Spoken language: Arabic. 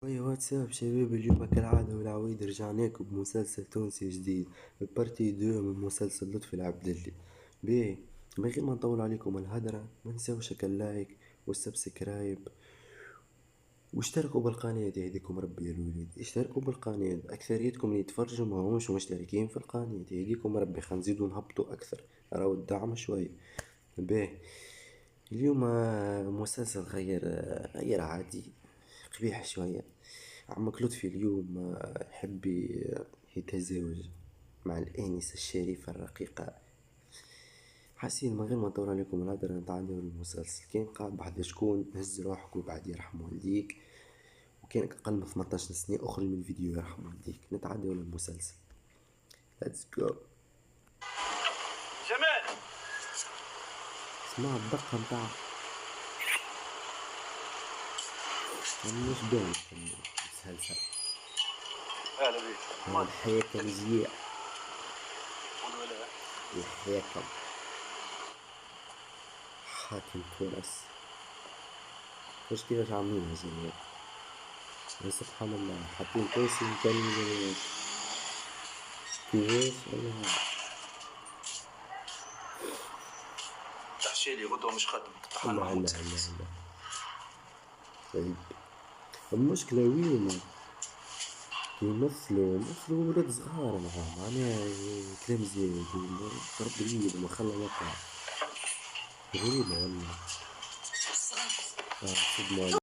واتساب شباب، اليوم كالعادة والعوايد رجعنا لكم بمسلسل تونسي جديد، بارتي دو من مسلسل لطفي العبدلي. بيه، من غير ما نطول عليكم الهدرة، ما تنساوش اللايك والسبسكرايب واشتركوا بالقناة. يهديكم ربي يا الوليد، اشتركوا بالقناة. اكثريتكم اللي يتفرجوا ما همش مشتركين في القناة، يهديكم ربي. خنزيدو نهبطوا اكثر، راهو الدعم شوي. بيه، اليوم مسلسل غير عادي، قبيح شوية. عمك لطفي اليوم يحب يتزوج مع الآنسة الشريفة الرقيقة. حاسين من غير ما نطول عليكم الهدرة نتعداو المسلسل. كان قاعد بحذا شكون، هز روحك وبعد يرحم والديك، وكانك أقل من 18 سنة أخرج من الفيديو يرحم والديك. نتعداو المسلسل. ليتس جو. جمال، اسمع الدقة متاع مش باين المسلسل. اهلا بيك. الحياكم جيع، قول ولا الحياكم حاكم تونس. مش كيفاش عاملين يا جماعة؟ يا سبحان الله، حاطين كرسي مكانين جماعة. كيفاش والله. تحشي لي غدوه مش خدمة طحن الله محمود الله الله سادس. الله. طيب، المشكلة وين؟ يمثلوا ولاد صغار معاه، معناها كلام زايد ضرب اليد وما خلى وقع. غريبة والله. صدمة.